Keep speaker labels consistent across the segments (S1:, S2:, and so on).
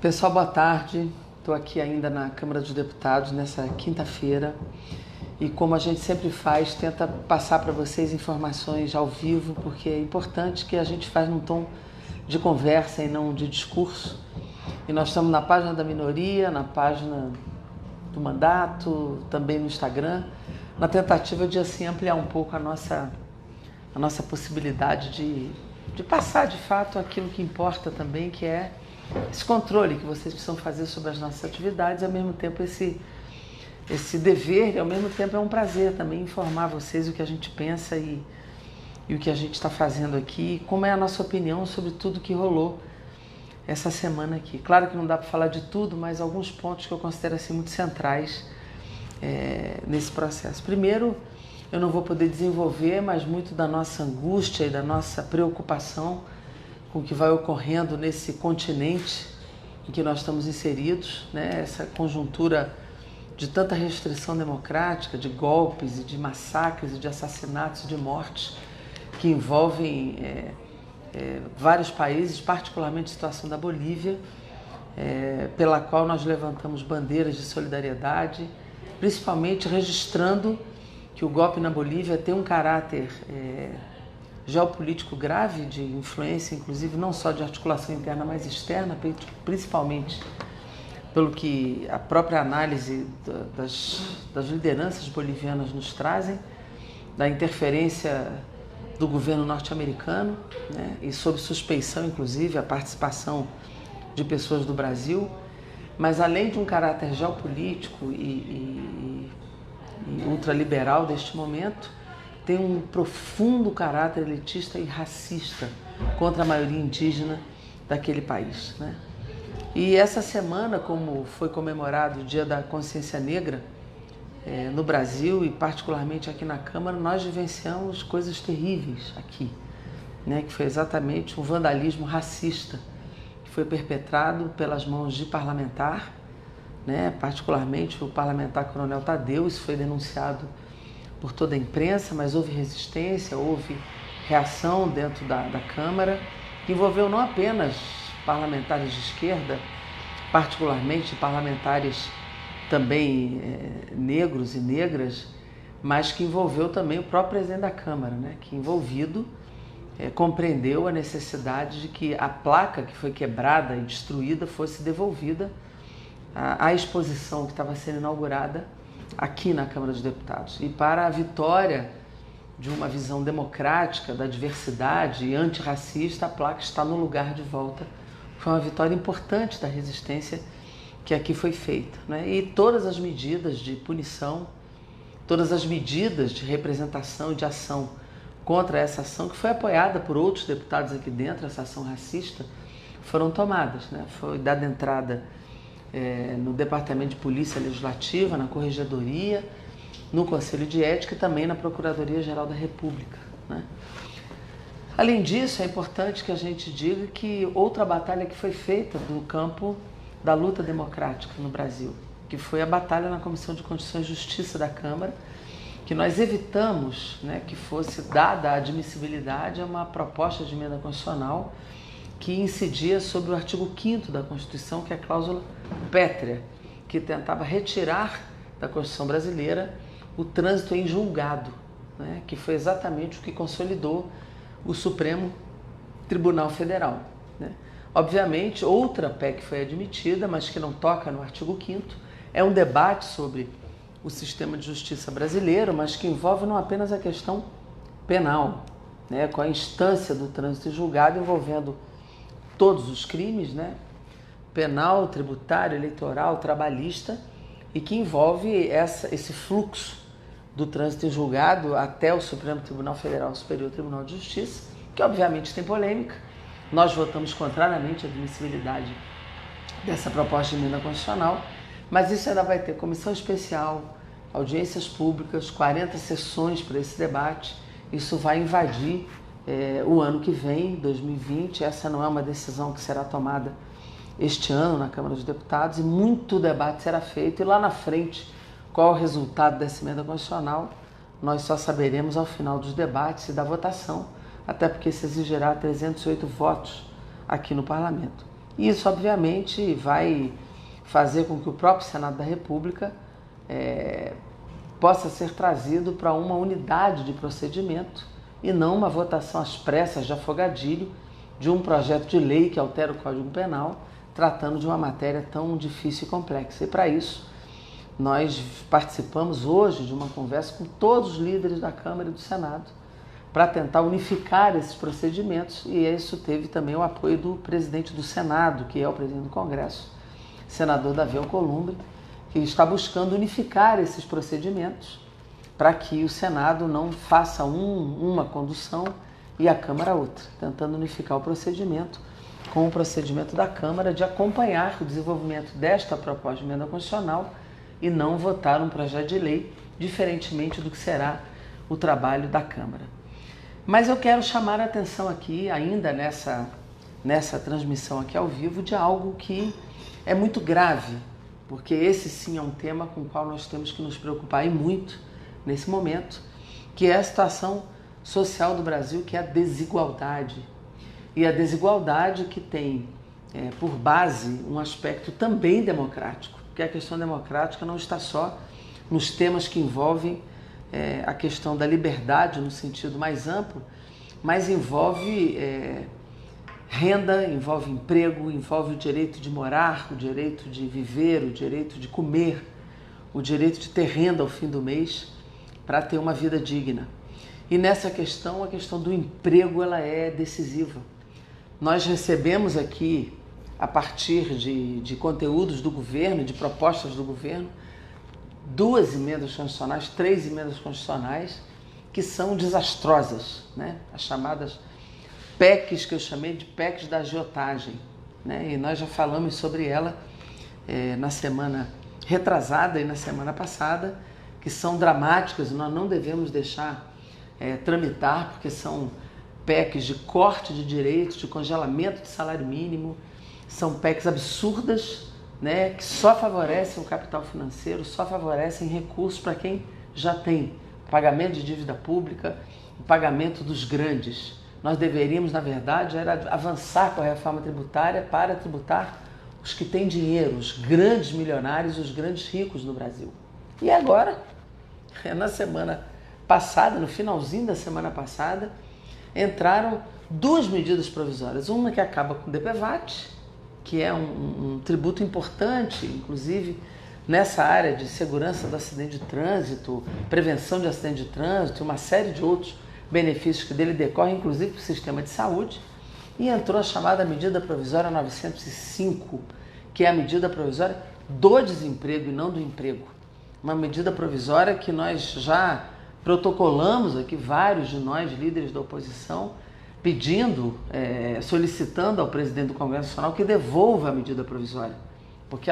S1: Pessoal, boa tarde. Estou aqui ainda na Câmara dos Deputados nessa quinta-feira e, como a gente sempre faz, tenta passar para vocês informações ao vivo, porque é importante que a gente faz num tom de conversa e não de discurso. E nós estamos na página da minoria, na página do mandato, também no Instagram, na tentativa de assim ampliar um pouco a nossa possibilidade de passar de fato aquilo que importa também, que é esse controle que vocês precisam fazer sobre as nossas atividades, e ao mesmo tempo esse dever, e ao mesmo tempo é um prazer também informar vocês o que a gente pensa e o que a gente está fazendo aqui, como é a nossa opinião sobre tudo que rolou essa semana aqui. Claro que não dá para falar de tudo, mas alguns pontos que eu considero assim muito centrais nesse processo. Primeiro, eu não vou poder desenvolver, mas muito da nossa angústia e da nossa preocupação com o que vai ocorrendo nesse continente em que nós estamos inseridos, né? Essa conjuntura de tanta restrição democrática, de golpes e de massacres e de assassinatos e de mortes que envolvem vários países, particularmente a situação da Bolívia, pela qual nós levantamos bandeiras de solidariedade, principalmente registrando que o golpe na Bolívia tem um caráter geopolítico grave, de influência, inclusive, não só de articulação interna, mas externa, principalmente pelo que a própria análise das lideranças bolivianas nos trazem, da interferência do governo norte-americano, né, e sob suspeição, inclusive, a participação de pessoas do Brasil, mas além de um caráter geopolítico e ultraliberal deste momento, tem um profundo caráter elitista e racista contra a maioria indígena daquele país, né? E essa semana, como foi comemorado o Dia da Consciência Negra no Brasil e particularmente aqui na Câmara, nós vivenciamos coisas terríveis aqui, né? Que foi exatamente um vandalismo racista que foi perpetrado pelas mãos de parlamentar, né? Particularmente o parlamentar Coronel Tadeu. Isso foi denunciado por toda a imprensa, mas houve resistência, houve reação dentro da Câmara, que envolveu não apenas parlamentares de esquerda, particularmente parlamentares também negros e negras, mas que envolveu também o próprio presidente da Câmara, né? Que envolvido compreendeu a necessidade de que a placa que foi quebrada e destruída fosse devolvida à exposição que estava sendo inaugurada aqui na Câmara dos Deputados. E para a vitória de uma visão democrática da diversidade e antirracista, a placa está no lugar de volta. Foi uma vitória importante da resistência que aqui foi feita, né? E todas as medidas de punição, todas as medidas de representação e de ação contra essa ação, que foi apoiada por outros deputados aqui dentro, essa ação racista, foram tomadas, né? Foi dada entrada no Departamento de Polícia Legislativa, na Corregedoria, no Conselho de Ética e também na Procuradoria-Geral da República, né? Além disso, é importante que a gente diga que outra batalha que foi feita no campo da luta democrática no Brasil, que foi a batalha na Comissão de Constituição e Justiça da Câmara, que nós evitamos, né, que fosse dada a admissibilidade a uma proposta de emenda constitucional que incidia sobre o artigo 5º da Constituição, que é a cláusula pétrea, que tentava retirar da Constituição brasileira o trânsito em julgado, né, que foi exatamente o que consolidou o Supremo Tribunal Federal, né? Obviamente, outra PEC foi admitida, mas que não toca no artigo 5º, é um debate sobre o sistema de justiça brasileiro, mas que envolve não apenas a questão penal, né, com a instância do trânsito em julgado envolvendo todos os crimes, né, penal, tributário, eleitoral, trabalhista, e que envolve esse fluxo do trânsito em julgado até o Supremo Tribunal Federal, o Superior Tribunal de Justiça, que obviamente tem polêmica. Nós votamos contrariamente à admissibilidade dessa proposta de emenda constitucional, mas isso ainda vai ter comissão especial, audiências públicas, 40 sessões para esse debate. Isso vai invadir o ano que vem, 2020, essa não é uma decisão que será tomada este ano na Câmara dos Deputados, e muito debate será feito, e lá na frente, qual o resultado dessa emenda constitucional, nós só saberemos ao final dos debates e da votação, até porque se exigirá 308 votos aqui no Parlamento. E isso, obviamente, vai fazer com que o próprio Senado da República possa ser trazido para uma unidade de procedimento e não uma votação às pressas de afogadilho de um projeto de lei que altera o Código Penal, tratando de uma matéria tão difícil e complexa. E para isso, nós participamos hoje de uma conversa com todos os líderes da Câmara e do Senado para tentar unificar esses procedimentos, e isso teve também o apoio do presidente do Senado, que é o presidente do Congresso, senador Davi Alcolumbre, que está buscando unificar esses procedimentos para que o Senado não faça uma condução e a Câmara outra, tentando unificar o procedimento com o procedimento da Câmara de acompanhar o desenvolvimento desta proposta de emenda constitucional e não votar um projeto de lei, diferentemente do que será o trabalho da Câmara. Mas eu quero chamar a atenção aqui, ainda nessa transmissão aqui ao vivo, de algo que é muito grave, porque esse sim é um tema com o qual nós temos que nos preocupar e muito nesse momento, que é a situação social do Brasil, que é a desigualdade. E a desigualdade que tem por base um aspecto também democrático, porque a questão democrática não está só nos temas que envolvem a questão da liberdade no sentido mais amplo, mas envolve renda, envolve emprego, envolve o direito de morar, o direito de viver, o direito de comer, o direito de ter renda ao fim do mês para ter uma vida digna. E nessa questão, a questão do emprego, ela é decisiva. Nós recebemos aqui, a partir de conteúdos do governo, de propostas do governo, 2 emendas constitucionais, 3 emendas constitucionais, que são desastrosas, né? As chamadas PECs, que eu chamei de PECs da agiotagem, né? E nós já falamos sobre ela na semana retrasada e na semana passada, que são dramáticas e nós não devemos deixar tramitar, porque são PECs de corte de direitos, de congelamento de salário mínimo, são PECs absurdas, né, que só favorecem o capital financeiro, só favorecem recursos para quem já tem, pagamento de dívida pública, o pagamento dos grandes. Nós deveríamos, na verdade, avançar com a reforma tributária para tributar os que têm dinheiro, os grandes milionários, os grandes ricos no Brasil. E agora, na semana passada, no finalzinho da semana passada, entraram 2 medidas provisórias. Uma que acaba com o DPVAT, que é um tributo importante, inclusive nessa área de segurança do acidente de trânsito, prevenção de acidente de trânsito e uma série de outros benefícios que dele decorrem, inclusive para o sistema de saúde. E entrou a chamada medida provisória 905, que é a medida provisória do desemprego e não do emprego. Uma medida provisória que nós já protocolamos aqui, vários de nós, líderes da oposição, pedindo, solicitando ao presidente do Congresso Nacional que devolva a medida provisória. Porque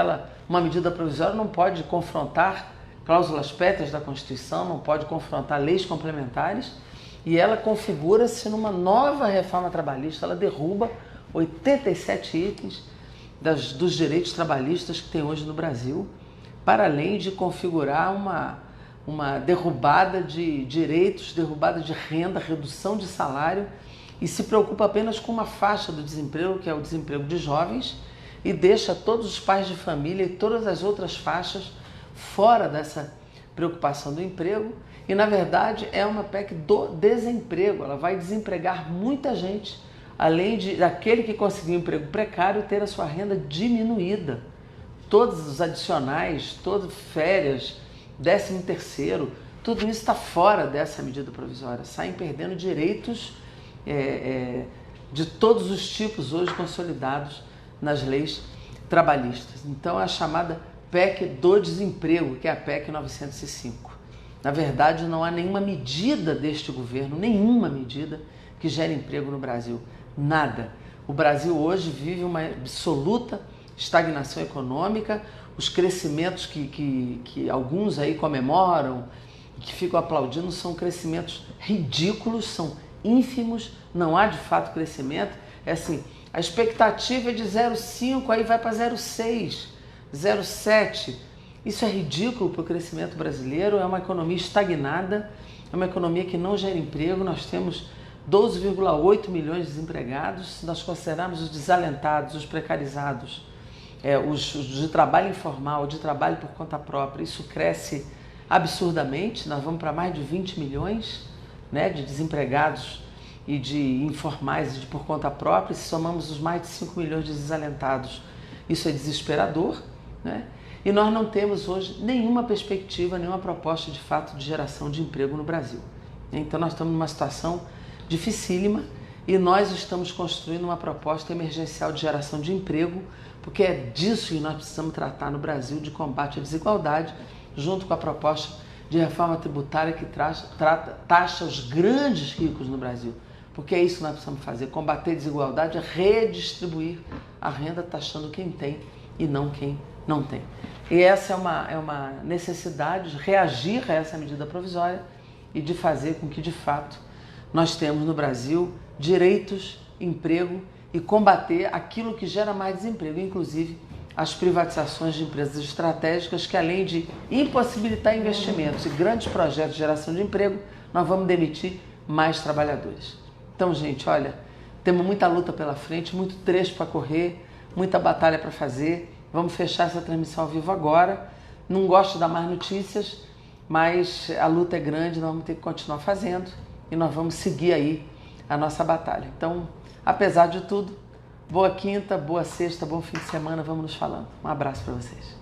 S1: uma medida provisória não pode confrontar cláusulas pétreas da Constituição, não pode confrontar leis complementares, e ela configura-se numa nova reforma trabalhista. Ela derruba 87 itens dos direitos trabalhistas que tem hoje no Brasil, para além de configurar uma derrubada de direitos, derrubada de renda, redução de salário, e se preocupa apenas com uma faixa do desemprego, que é o desemprego de jovens, e deixa todos os pais de família e todas as outras faixas fora dessa preocupação do emprego. E, na verdade, é uma PEC do desemprego. Ela vai desempregar muita gente, além daquele que conseguiu um emprego precário ter a sua renda diminuída. Todos os adicionais, todas férias, 13º, tudo isso está fora dessa medida provisória. Saem perdendo direitos de todos os tipos hoje consolidados nas leis trabalhistas. Então, é a chamada PEC do desemprego, que é a PEC 905. Na verdade, não há nenhuma medida deste governo, nenhuma medida que gere emprego no Brasil. Nada. O Brasil hoje vive uma absoluta estagnação econômica. Os crescimentos que alguns aí comemoram, que ficam aplaudindo, são crescimentos ridículos, são ínfimos, não há de fato crescimento. É assim, a expectativa é de 0,5, aí vai para 0,6, 0,7. Isso é ridículo para o crescimento brasileiro, é uma economia estagnada, é uma economia que não gera emprego. Nós temos 12,8 milhões de desempregados. Se nós considerarmos os desalentados, os precarizados, os de trabalho informal, de trabalho por conta própria, isso cresce absurdamente. Nós vamos para mais de 20 milhões, né, de desempregados e de informais e de por conta própria. Se somamos os mais de 5 milhões de desalentados, isso é desesperador, né? E nós não temos hoje nenhuma perspectiva, nenhuma proposta de fato de geração de emprego no Brasil. Então nós estamos numa situação dificílima e nós estamos construindo uma proposta emergencial de geração de emprego, porque é disso que nós precisamos tratar no Brasil, de combate à desigualdade, junto com a proposta de reforma tributária que taxa os grandes ricos no Brasil. Porque é isso que nós precisamos fazer, combater a desigualdade, redistribuir a renda taxando quem tem e não quem não tem. E essa é uma necessidade de reagir a essa medida provisória e de fazer com que, de fato, nós temos no Brasil direitos, emprego e combater aquilo que gera mais desemprego, inclusive as privatizações de empresas estratégicas que, além de impossibilitar investimentos e grandes projetos de geração de emprego, nós vamos demitir mais trabalhadores. Então, gente, olha, temos muita luta pela frente, muito trecho para correr, muita batalha para fazer. Vamos fechar essa transmissão ao vivo agora. Não gosto de dar mais notícias, mas a luta é grande, nós vamos ter que continuar fazendo e nós vamos seguir aí a nossa batalha. Então, apesar de tudo, boa quinta, boa sexta, bom fim de semana, vamos nos falando. Um abraço para vocês.